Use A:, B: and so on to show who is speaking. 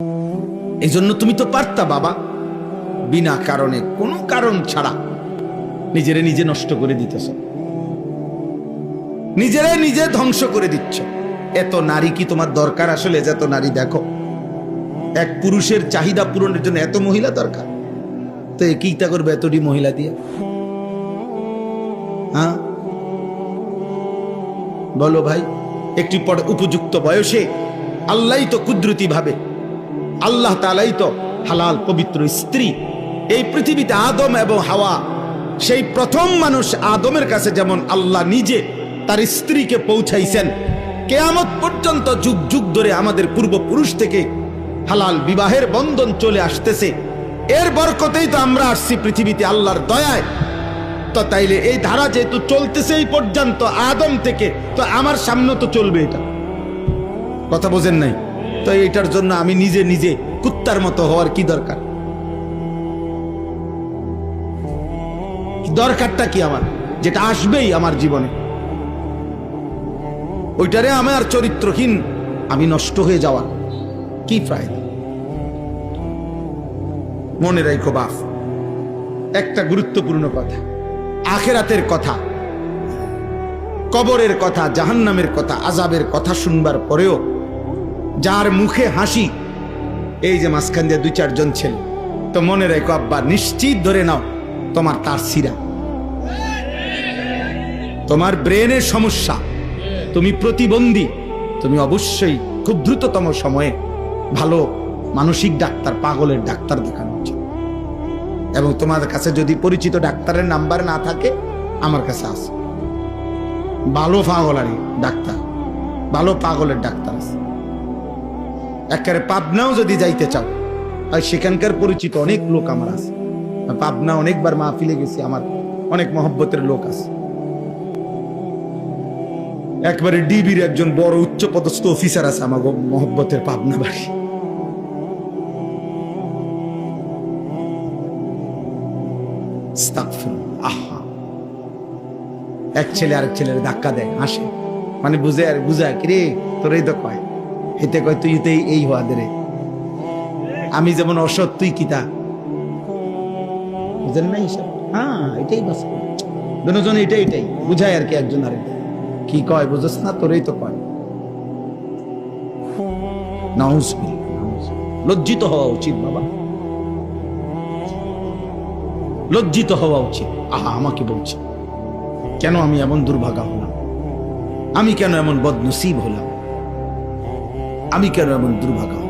A: এই জন্য তুমি তো পারতা বাবা, বিনা কারণে কোনো কারণ ছাড়া নিজেরে নিজে নষ্ট করে দিতেছ, নিজেরে নিজে ধ্বংস করে দিচ্ছ। এত নারী কি তোমার দরকার? আসলে যত নারী দেখো, এক পুরুষের চাহিদা পূরণের জন্য এত মহিলা দরকার, তো কিটা করবে এতটি মহিলা দিয়ে? হ্যাঁ বলো ভাই, একটি পর উপযুক্ত বয়সে আল্লাহ তো কুদরতি ভাবে, আল্লাহ তাআলাই তো হালাল পবিত্র স্ত্রী এই পৃথিবীতে আদম এবং হাওয়া, সেই প্রথম মানুষ আদমের কাছে যেমন আল্লাহ নিজে তার স্ত্রীকে পৌঁছাইছেন, কিয়ামত পর্যন্ত যুগ যুগ ধরে আমাদের পূর্বপুরুষ থেকে হালাল বিবাহের বন্ধন চলে আসতেছে। এর বরকতেই তো আমরা আসছি পৃথিবীতে আল্লাহর দয়ায়। তো তাইলে এই ধারা যেহেতু চলতেছে এই পর্যন্ত আদম থেকে, তো আমার সামনে তো চলবে। এটা কথা বোঝেন নাই? তো এইটার জন্য আমি নিজে নিজে কুত্তার মতো হওয়ার কি দরকার? দরকারটা কি আমার? যেটা আসবেই আমার জীবনে, ওইটারে আমার চরিত্রহীন আমি নষ্ট হয়ে যাওয়ার কি ফায়দা? মনে রাখো বাপ, একটা গুরুত্বপূর্ণ কথা, আখিরাতের কথা, কবরের কথা, জাহান্নামের কথা, আযাবের কথা শুনবার পরেও যার মুখে হাসি, এই যে মাঝখান দিয়ে 2-4 জন ছেলে, তো মনে রাখো আব্বা, নিশ্চিত ধরে নাও তোমার তার সিরা, তোমার ব্রেনের সমস্যা, তুমি প্রতিবন্ধী, তুমি অবশ্যই খুব দ্রুততম সময়ে ভালো মানসিক ডাক্তার, পাগলের ডাক্তার দেখানো উচিত। এবং তোমার কাছে যদি পরিচিত ডাক্তারের নাম্বার না থাকে, আমার কাছে আছে, ভালো পাগলারি ডাক্তার, ভালো পাগলের ডাক্তার আছে। একেবারে পাবনাও যদি যাইতে চাও, আর সেখানকার পরিচিত অনেক লোক আমার আছে, পাবনা অনেকবার মাহফিলে গেছি, আমার অনেক মহব্বতের লোক আছে। একবারে ডিবির একজন বড় উচ্চ পদস্থ অফিসার আছে আমার মহব্বতের পাবনা বাড়ি। আহা, এক ছেলে আরেক ছেলের ধাক্কা দেয়, হাসে, মানে বুঝে আর বুঝায়, কিরে তোরই তো কয়, হেতে কয় তুই তো এই হওয়া দে রে, আমি যেমন অসৎ তুই কিতা, বুঝেন না হিসাব? হ্যাঁ, এটাই বাস, দুজন এটাই বুঝায় আর কি, একজন আরেক কি কয় বুঝছ না, তোরই তো কয়। লজ্জিত হওয়া উচিত বাবা, লজ্জিত হওয়া উচিত। আহা, আমাকে বলছে কেন আমি এমন দুর্ভাগা হলাম, আমি কেন এমন বদনসিব হলাম, আমি কেন এমন দুর্ভাগা হলাম।